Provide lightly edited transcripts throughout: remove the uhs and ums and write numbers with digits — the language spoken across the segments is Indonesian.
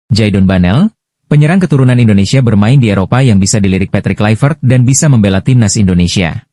Jadon Banel, penyerang keturunan Indonesia bermain di Eropa yang bisa dilirik Patrick Kluivert dan bisa membela timnas Indonesia.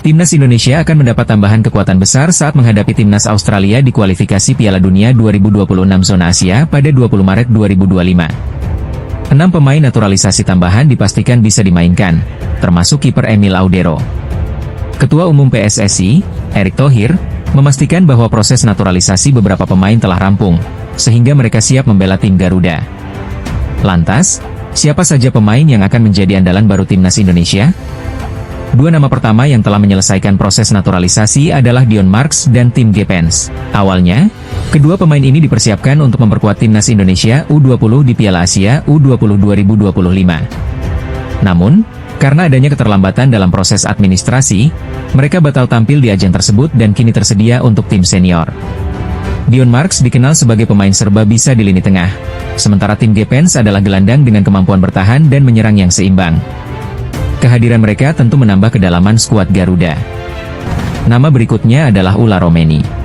Timnas Indonesia akan mendapat tambahan kekuatan besar saat menghadapi timnas Australia di kualifikasi Piala Dunia 2026 zona Asia pada 20 Maret 2025. 6 pemain naturalisasi tambahan dipastikan bisa dimainkan, termasuk kiper Emil Audero. Ketua Umum PSSI, Erick Thohir, memastikan bahwa proses naturalisasi beberapa pemain telah rampung, sehingga mereka siap membela tim Garuda. Lantas, siapa saja pemain yang akan menjadi andalan baru timnas Indonesia? Dua nama pertama yang telah menyelesaikan proses naturalisasi adalah Dion Marks dan Tim Gepens. Awalnya, kedua pemain ini dipersiapkan untuk memperkuat timnas Indonesia U20 di Piala Asia U20 2025. Namun, karena adanya keterlambatan dalam proses administrasi, mereka batal tampil di ajang tersebut dan kini tersedia untuk tim senior. Dion Marks dikenal sebagai pemain serba bisa di lini tengah, sementara Tim Gepens adalah gelandang dengan kemampuan bertahan dan menyerang yang seimbang. Kehadiran mereka tentu menambah kedalaman skuad Garuda. Nama berikutnya adalah Ula Romeni.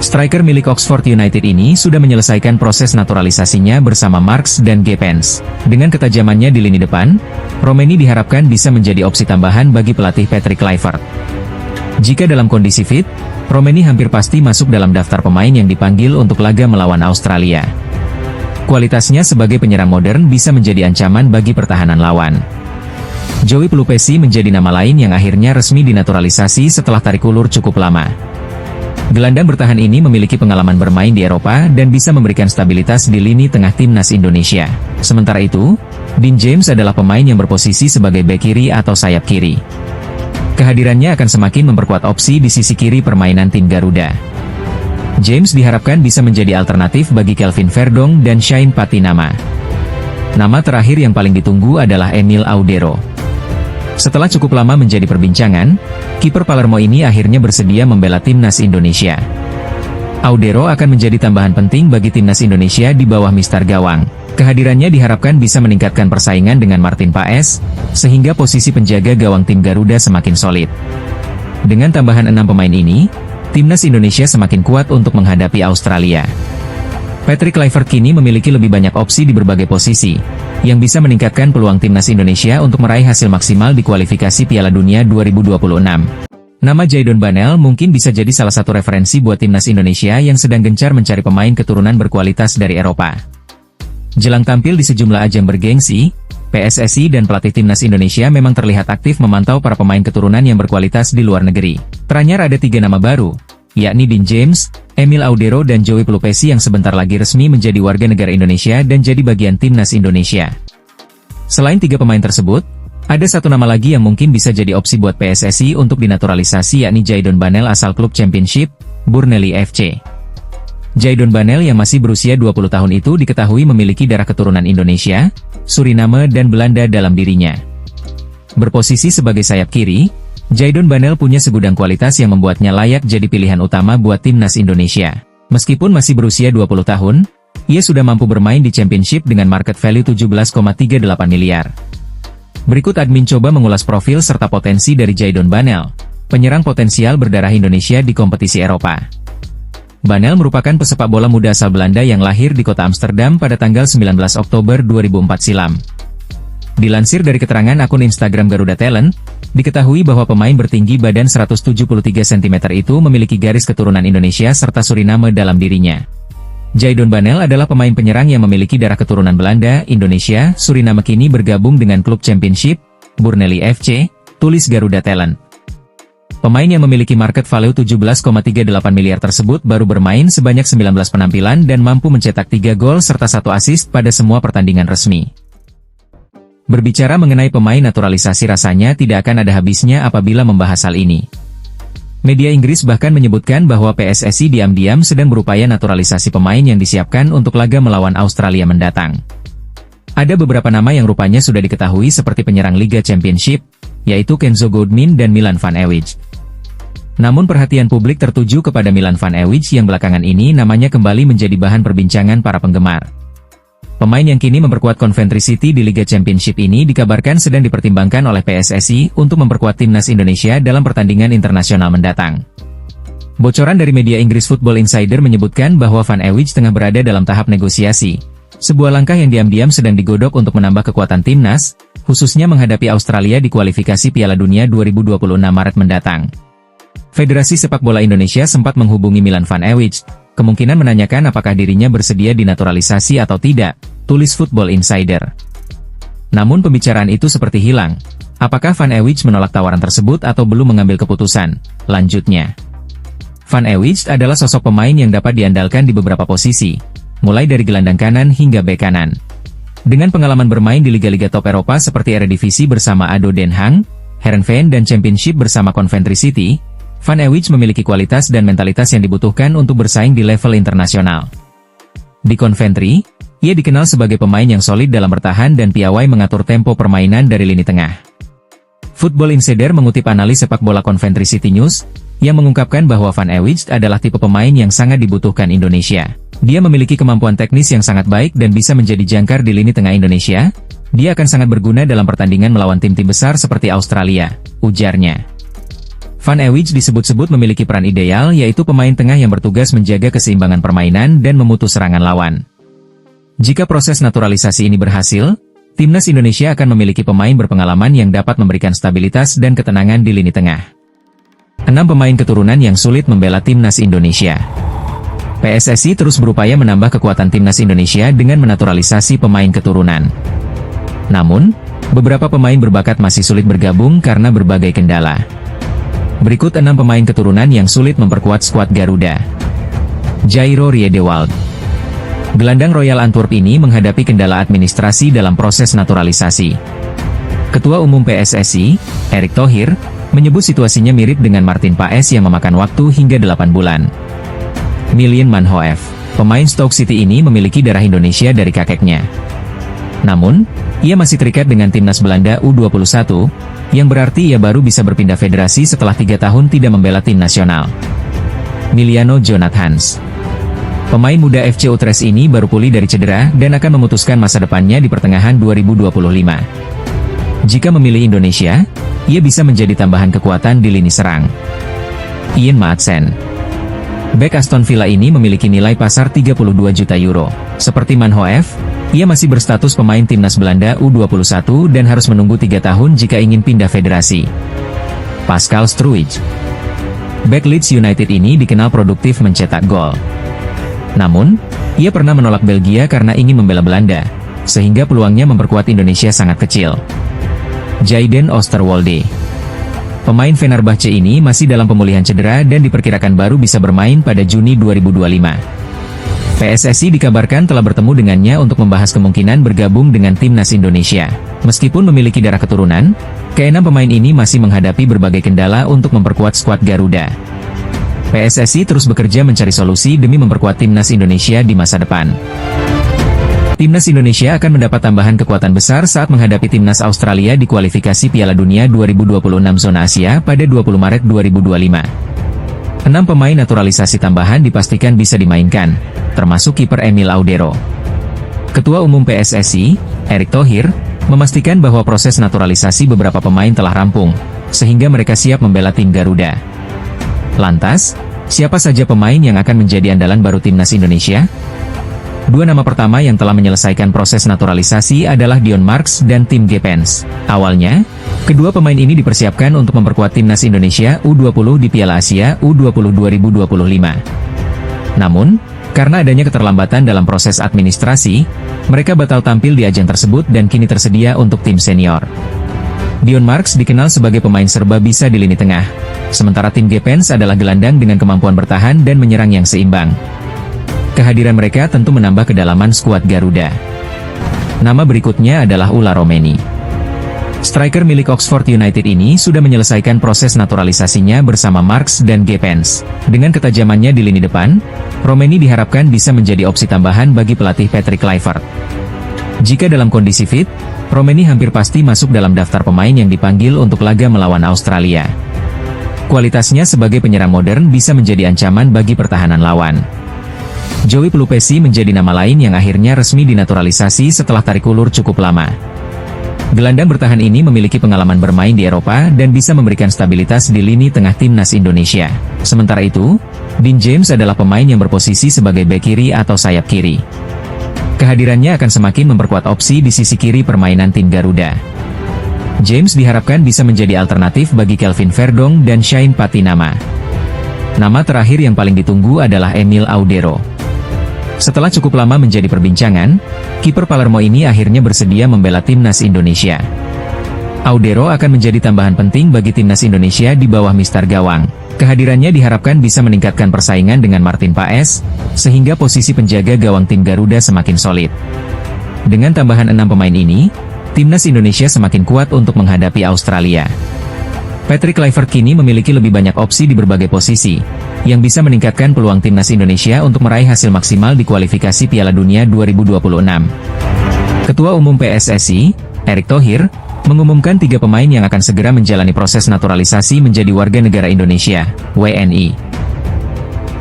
Striker milik Oxford United ini sudah menyelesaikan proses naturalisasinya bersama Marks dan Gepens. Dengan ketajamannya di lini depan, Romeni diharapkan bisa menjadi opsi tambahan bagi pelatih Patrick Kluivert. Jika dalam kondisi fit, Romeni hampir pasti masuk dalam daftar pemain yang dipanggil untuk laga melawan Australia. Kualitasnya sebagai penyerang modern bisa menjadi ancaman bagi pertahanan lawan. Joey Pelupesi menjadi nama lain yang akhirnya resmi dinaturalisasi setelah tarik ulur cukup lama. Gelandang bertahan ini memiliki pengalaman bermain di Eropa dan bisa memberikan stabilitas di lini tengah timnas Indonesia. Sementara itu, Dean James adalah pemain yang berposisi sebagai bek kiri atau sayap kiri. Kehadirannya akan semakin memperkuat opsi di sisi kiri permainan tim Garuda. James diharapkan bisa menjadi alternatif bagi Kelvin Verdong dan Shane Patinama. Nama terakhir yang paling ditunggu adalah Emil Audero. Setelah cukup lama menjadi perbincangan, kiper Palermo ini akhirnya bersedia membela timnas Indonesia. Audero akan menjadi tambahan penting bagi timnas Indonesia di bawah Mister Gawang. Kehadirannya diharapkan bisa meningkatkan persaingan dengan Martin Paes, sehingga posisi penjaga gawang tim Garuda semakin solid. Dengan tambahan 6 pemain ini, timnas Indonesia semakin kuat untuk menghadapi Australia. Patrick Kluivert kini memiliki lebih banyak opsi di berbagai posisi, yang bisa meningkatkan peluang timnas Indonesia untuk meraih hasil maksimal di kualifikasi Piala Dunia 2026. Nama Jadon Banel mungkin bisa jadi salah satu referensi buat timnas Indonesia yang sedang gencar mencari pemain keturunan berkualitas dari Eropa. Jelang tampil di sejumlah ajang bergengsi, PSSI dan pelatih timnas Indonesia memang terlihat aktif memantau para pemain keturunan yang berkualitas di luar negeri. Teranyar ada 3 nama baru, yakni Dean James, Emil Audero dan Joey Pelupesi yang sebentar lagi resmi menjadi warga negara Indonesia dan jadi bagian timnas Indonesia. Selain 3 pemain tersebut, ada satu nama lagi yang mungkin bisa jadi opsi buat PSSI untuk dinaturalisasi, yakni Jadon Banel asal klub Championship, Burnley FC. Jadon Banel yang masih berusia 20 tahun itu diketahui memiliki darah keturunan Indonesia, Suriname dan Belanda dalam dirinya. Berposisi sebagai sayap kiri, Jadon Banel punya segudang kualitas yang membuatnya layak jadi pilihan utama buat timnas Indonesia. Meskipun masih berusia 20 tahun, ia sudah mampu bermain di Championship dengan market value 17,38 miliar. Berikut admin coba mengulas profil serta potensi dari Jadon Banel, penyerang potensial berdarah Indonesia di kompetisi Eropa. Banel merupakan pesepak bola muda asal Belanda yang lahir di kota Amsterdam pada tanggal 19 Oktober 2004 silam. Dilansir dari keterangan akun Instagram Garuda Talent, diketahui bahwa pemain bertinggi badan 173 cm itu memiliki garis keturunan Indonesia serta Suriname dalam dirinya. Jadon Banel adalah pemain penyerang yang memiliki darah keturunan Belanda, Indonesia, Suriname kini bergabung dengan klub Championship, Burnley FC, tulis Garuda Talent. Pemain yang memiliki market value 17,38 miliar tersebut baru bermain sebanyak 19 penampilan dan mampu mencetak 3 gol serta 1 assist pada semua pertandingan resmi. Berbicara mengenai pemain naturalisasi rasanya tidak akan ada habisnya apabila membahas hal ini. Media Inggris bahkan menyebutkan bahwa PSSI diam-diam sedang berupaya naturalisasi pemain yang disiapkan untuk laga melawan Australia mendatang. Ada beberapa nama yang rupanya sudah diketahui seperti penyerang Liga Championship, yaitu Kenzo Goodmin dan Milan van Ewijk. Namun perhatian publik tertuju kepada Milan van Ewijk yang belakangan ini namanya kembali menjadi bahan perbincangan para penggemar. Pemain yang kini memperkuat Coventry City di Liga Championship ini dikabarkan sedang dipertimbangkan oleh PSSI untuk memperkuat timnas Indonesia dalam pertandingan internasional mendatang. Bocoran dari media Inggris Football Insider menyebutkan bahwa Van Ewijk tengah berada dalam tahap negosiasi. Sebuah langkah yang diam-diam sedang digodok untuk menambah kekuatan timnas, khususnya menghadapi Australia di kualifikasi Piala Dunia 2026 Maret mendatang. Federasi Sepak Bola Indonesia sempat menghubungi Milan Van Ewijk, kemungkinan menanyakan apakah dirinya bersedia dinaturalisasi atau tidak, tulis Football Insider. Namun pembicaraan itu seperti hilang. Apakah Van Ewijk menolak tawaran tersebut atau belum mengambil keputusan? Lanjutnya. Van Ewijk adalah sosok pemain yang dapat diandalkan di beberapa posisi, mulai dari gelandang kanan hingga bek kanan. Dengan pengalaman bermain di liga-liga top Eropa seperti Eredivisie bersama ADO Den Haag, Heerenveen dan Championship bersama Coventry City, Van Ewijk memiliki kualitas dan mentalitas yang dibutuhkan untuk bersaing di level internasional. Di Coventry, ia dikenal sebagai pemain yang solid dalam bertahan dan piawai mengatur tempo permainan dari lini tengah. Football Insider mengutip analis sepak bola Coventry City News, yang mengungkapkan bahwa Van Ewijk adalah tipe pemain yang sangat dibutuhkan Indonesia. Dia memiliki kemampuan teknis yang sangat baik dan bisa menjadi jangkar di lini tengah Indonesia. Dia akan sangat berguna dalam pertandingan melawan tim-tim besar seperti Australia, ujarnya. Van Ewijk disebut-sebut memiliki peran ideal, yaitu pemain tengah yang bertugas menjaga keseimbangan permainan dan memutus serangan lawan. Jika proses naturalisasi ini berhasil, timnas Indonesia akan memiliki pemain berpengalaman yang dapat memberikan stabilitas dan ketenangan di lini tengah. 6 pemain keturunan yang sulit membela timnas Indonesia. PSSI terus berupaya menambah kekuatan timnas Indonesia dengan menaturalisasi pemain keturunan. Namun, beberapa pemain berbakat masih sulit bergabung karena berbagai kendala. Berikut 6 pemain keturunan yang sulit memperkuat skuad Garuda. Jairo Riedewald. Gelandang Royal Antwerp ini menghadapi kendala administrasi dalam proses naturalisasi. Ketua Umum PSSI, Erick Thohir, menyebut situasinya mirip dengan Martin Paes yang memakan waktu hingga 8 bulan. Miljan Manhoef, pemain Stoke City ini memiliki darah Indonesia dari kakeknya. Namun, ia masih terikat dengan timnas Belanda U21, yang berarti ia baru bisa berpindah federasi setelah 3 tahun tidak membela tim nasional. Miliano Jonathans. Pemain muda FC Utrecht ini baru pulih dari cedera dan akan memutuskan masa depannya di pertengahan 2025. Jika memilih Indonesia, ia bisa menjadi tambahan kekuatan di lini serang. Ian Maatsen. Bek Aston Villa ini memiliki nilai pasar 32 juta euro. Seperti Manhoef, ia masih berstatus pemain timnas Belanda U21 dan harus menunggu 3 tahun jika ingin pindah federasi. Pascal Struijk. Bek Leeds United ini dikenal produktif mencetak gol. Namun, ia pernah menolak Belgia karena ingin membela Belanda, sehingga peluangnya memperkuat Indonesia sangat kecil. Jayden Oosterwolde. Pemain Fenerbahce ini masih dalam pemulihan cedera dan diperkirakan baru bisa bermain pada Juni 2025. PSSI dikabarkan telah bertemu dengannya untuk membahas kemungkinan bergabung dengan timnas Indonesia. Meskipun memiliki darah keturunan, ke-6 pemain ini masih menghadapi berbagai kendala untuk memperkuat skuad Garuda. PSSI terus bekerja mencari solusi demi memperkuat timnas Indonesia di masa depan. Timnas Indonesia akan mendapat tambahan kekuatan besar saat menghadapi timnas Australia di kualifikasi Piala Dunia 2026 zona Asia pada 20 Maret 2025. 6 pemain naturalisasi tambahan dipastikan bisa dimainkan, termasuk kiper Emil Audero. Ketua Umum PSSI, Erick Thohir, memastikan bahwa proses naturalisasi beberapa pemain telah rampung, sehingga mereka siap membela tim Garuda. Lantas, siapa saja pemain yang akan menjadi andalan baru timnas Indonesia? 2 nama pertama yang telah menyelesaikan proses naturalisasi adalah Dion Marks dan Tim Gepens. Awalnya, kedua pemain ini dipersiapkan untuk memperkuat timnas Indonesia U20 di Piala Asia U20 2025. Namun, karena adanya keterlambatan dalam proses administrasi, mereka batal tampil di ajang tersebut dan kini tersedia untuk tim senior. Dion Marks dikenal sebagai pemain serba bisa di lini tengah, sementara Tim Gepens adalah gelandang dengan kemampuan bertahan dan menyerang yang seimbang. Kehadiran mereka tentu menambah kedalaman skuad Garuda. Nama berikutnya adalah Ula Romeni. Striker milik Oxford United ini sudah menyelesaikan proses naturalisasinya bersama Marks dan Gepens. Dengan ketajamannya di lini depan, Romeni diharapkan bisa menjadi opsi tambahan bagi pelatih Patrick Kluivert. Jika dalam kondisi fit, Romeni hampir pasti masuk dalam daftar pemain yang dipanggil untuk laga melawan Australia. Kualitasnya sebagai penyerang modern bisa menjadi ancaman bagi pertahanan lawan. Joey Pelupesi menjadi nama lain yang akhirnya resmi dinaturalisasi setelah tarik ulur cukup lama. Gelandang bertahan ini memiliki pengalaman bermain di Eropa dan bisa memberikan stabilitas di lini tengah timnas Indonesia. Sementara itu, Dean James adalah pemain yang berposisi sebagai bek kiri atau sayap kiri. Kehadirannya akan semakin memperkuat opsi di sisi kiri permainan tim Garuda. James diharapkan bisa menjadi alternatif bagi Kelvin Verdong dan Shane Patinama. Nama terakhir yang paling ditunggu adalah Emil Audero. Setelah cukup lama menjadi perbincangan, kiper Palermo ini akhirnya bersedia membela timnas Indonesia. Audero akan menjadi tambahan penting bagi timnas Indonesia di bawah Mister Gawang. Kehadirannya diharapkan bisa meningkatkan persaingan dengan Martin Paes, sehingga posisi penjaga gawang tim Garuda semakin solid. Dengan tambahan 6 pemain ini, timnas Indonesia semakin kuat untuk menghadapi Australia. Patrick Kluivert kini memiliki lebih banyak opsi di berbagai posisi, yang bisa meningkatkan peluang timnas Indonesia untuk meraih hasil maksimal di kualifikasi Piala Dunia 2026. Ketua Umum PSSI, Erick Thohir, mengumumkan 3 pemain yang akan segera menjalani proses naturalisasi menjadi warga negara Indonesia, WNI.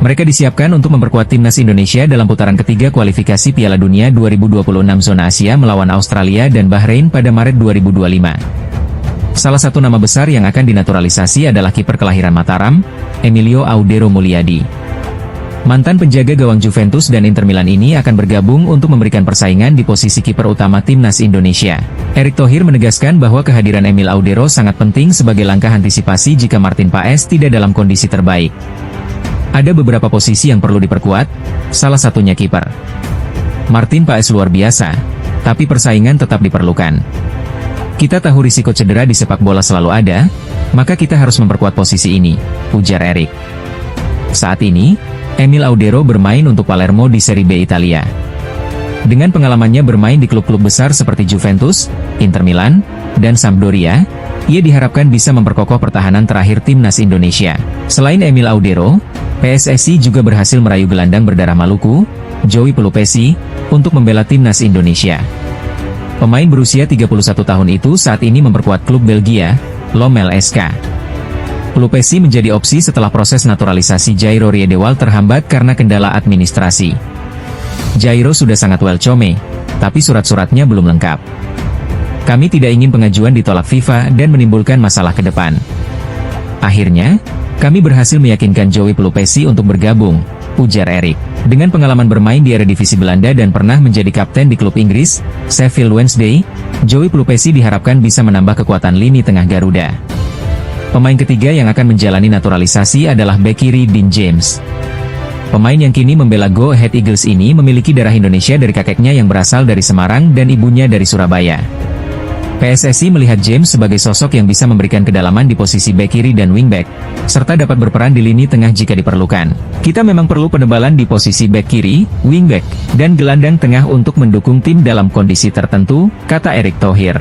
Mereka disiapkan untuk memperkuat timnas Indonesia dalam putaran ketiga kualifikasi Piala Dunia 2026 zona Asia melawan Australia dan Bahrain pada Maret 2025. Salah satu nama besar yang akan dinaturalisasi adalah kiper kelahiran Mataram, Emilio Audero Mulyadi. Mantan penjaga gawang Juventus dan Inter Milan ini akan bergabung untuk memberikan persaingan di posisi kiper utama timnas Indonesia. Erick Thohir menegaskan bahwa kehadiran Emil Audero sangat penting sebagai langkah antisipasi jika Martin Paes tidak dalam kondisi terbaik. Ada beberapa posisi yang perlu diperkuat, salah satunya kiper. Martin Paes luar biasa, tapi persaingan tetap diperlukan. Kita tahu risiko cedera di sepak bola selalu ada, maka kita harus memperkuat posisi ini, ujar Erick. Saat ini, Emil Audero bermain untuk Palermo di Serie B Italia. Dengan pengalamannya bermain di klub-klub besar seperti Juventus, Inter Milan, dan Sampdoria, ia diharapkan bisa memperkokoh pertahanan terakhir timnas Indonesia. Selain Emil Audero, PSSI juga berhasil merayu gelandang berdarah Maluku, Joey Pelupesi, untuk membela timnas Indonesia. Pemain berusia 31 tahun itu saat ini memperkuat klub Belgia, Lommel SK. Pelupesi menjadi opsi setelah proses naturalisasi Jairo Riedewald terhambat karena kendala administrasi. Jairo sudah sangat welcome, tapi surat-suratnya belum lengkap. Kami tidak ingin pengajuan ditolak FIFA dan menimbulkan masalah ke depan. Akhirnya, kami berhasil meyakinkan Joey Pelupesi untuk bergabung, ujar Erick. Dengan pengalaman bermain di Eredivisie Belanda dan pernah menjadi kapten di klub Inggris, Sheffield Wednesday, Joey Pelupesi diharapkan bisa menambah kekuatan lini tengah Garuda. Pemain ketiga yang akan menjalani naturalisasi adalah bek kiri Dean James. Pemain yang kini membela Go Ahead Eagles ini memiliki darah Indonesia dari kakeknya yang berasal dari Semarang dan ibunya dari Surabaya. PSSI melihat James sebagai sosok yang bisa memberikan kedalaman di posisi bek kiri dan wingback, serta dapat berperan di lini tengah jika diperlukan. Kita memang perlu penebalan di posisi bek kiri, wingback, dan gelandang tengah untuk mendukung tim dalam kondisi tertentu, kata Erick Thohir.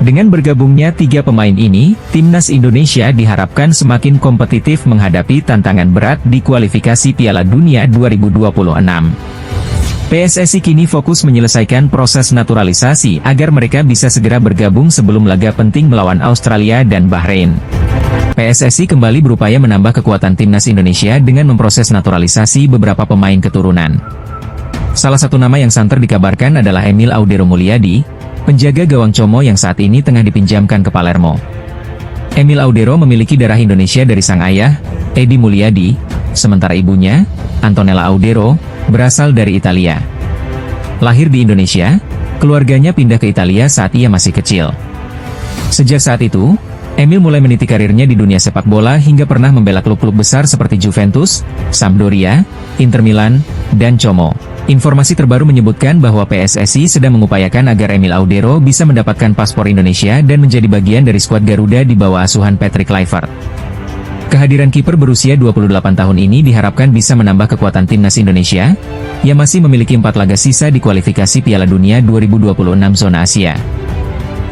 Dengan bergabungnya 3 pemain ini, timnas Indonesia diharapkan semakin kompetitif menghadapi tantangan berat di kualifikasi Piala Dunia 2026. PSSI kini fokus menyelesaikan proses naturalisasi agar mereka bisa segera bergabung sebelum laga penting melawan Australia dan Bahrain. PSSI kembali berupaya menambah kekuatan timnas Indonesia dengan memproses naturalisasi beberapa pemain keturunan. Salah satu nama yang santer dikabarkan adalah Emil Audero Mulyadi, penjaga gawang Como yang saat ini tengah dipinjamkan ke Palermo. Emil Audero memiliki darah Indonesia dari sang ayah, Edi Mulyadi, sementara ibunya, Antonella Audero, berasal dari Italia. Lahir di Indonesia, keluarganya pindah ke Italia saat ia masih kecil. Sejak saat itu, Emil mulai meniti karirnya di dunia sepak bola hingga pernah membela klub-klub besar seperti Juventus, Sampdoria, Inter Milan, dan Como. Informasi terbaru menyebutkan bahwa PSSI sedang mengupayakan agar Emil Audero bisa mendapatkan paspor Indonesia dan menjadi bagian dari skuad Garuda di bawah asuhan Patrick Kluivert. Kehadiran kiper berusia 28 tahun ini diharapkan bisa menambah kekuatan timnas Indonesia, yang masih memiliki 4 laga sisa di kualifikasi Piala Dunia 2026 zona Asia.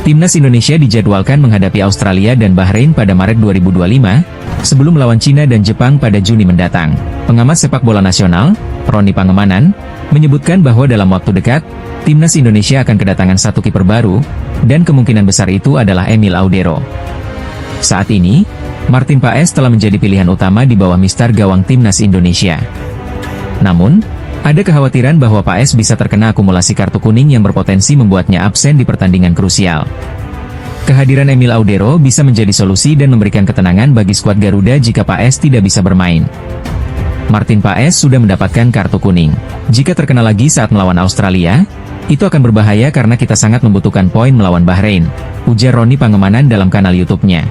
Timnas Indonesia dijadwalkan menghadapi Australia dan Bahrain pada Maret 2025, sebelum melawan Cina dan Jepang pada Juni mendatang. Pengamat sepak bola nasional, Roni Pangemanan, menyebutkan bahwa dalam waktu dekat, timnas Indonesia akan kedatangan 1 kiper baru, dan kemungkinan besar itu adalah Emil Audero. Saat ini, Martin Paes telah menjadi pilihan utama di bawah Mister Gawang timnas Indonesia. Namun, Ada kekhawatiran bahwa Paes bisa terkena akumulasi kartu kuning yang berpotensi membuatnya absen di pertandingan krusial. Kehadiran Emil Audero bisa menjadi solusi dan memberikan ketenangan bagi skuad Garuda jika Paes tidak bisa bermain. Martin Paes sudah mendapatkan kartu kuning. Jika terkena lagi saat melawan Australia, itu akan berbahaya karena kita sangat membutuhkan poin melawan Bahrain, ujar Roni Pangemanan dalam kanal YouTube-nya.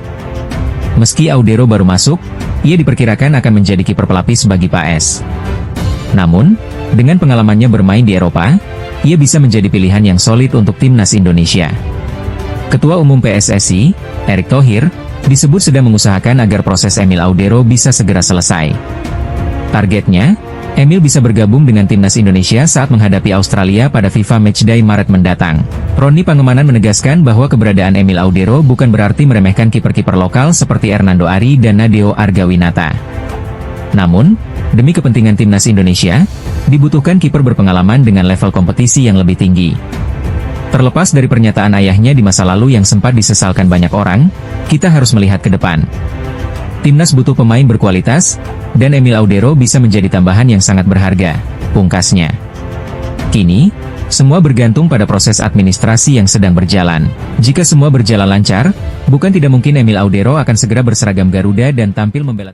Meski Audero baru masuk, ia diperkirakan akan menjadi kiper pelapis bagi Paes. Namun, dengan pengalamannya bermain di Eropa, ia bisa menjadi pilihan yang solid untuk timnas Indonesia. Ketua Umum PSSI, Erick Thohir, disebut sedang mengusahakan agar proses Emil Audero bisa segera selesai. Targetnya, Emil bisa bergabung dengan timnas Indonesia saat menghadapi Australia pada FIFA Matchday Maret mendatang. Roni Pangemanan menegaskan bahwa keberadaan Emil Audero bukan berarti meremehkan kiper-kiper lokal seperti Hernando Ari dan Nadeo Argawinata. Namun, demi kepentingan timnas Indonesia, dibutuhkan kiper berpengalaman dengan level kompetisi yang lebih tinggi. Terlepas dari pernyataan ayahnya di masa lalu yang sempat disesalkan banyak orang, kita harus melihat ke depan. Timnas butuh pemain berkualitas, dan Emil Audero bisa menjadi tambahan yang sangat berharga, pungkasnya. Kini, semua bergantung pada proses administrasi yang sedang berjalan. Jika semua berjalan lancar, bukan tidak mungkin Emil Audero akan segera berseragam Garuda dan tampil membela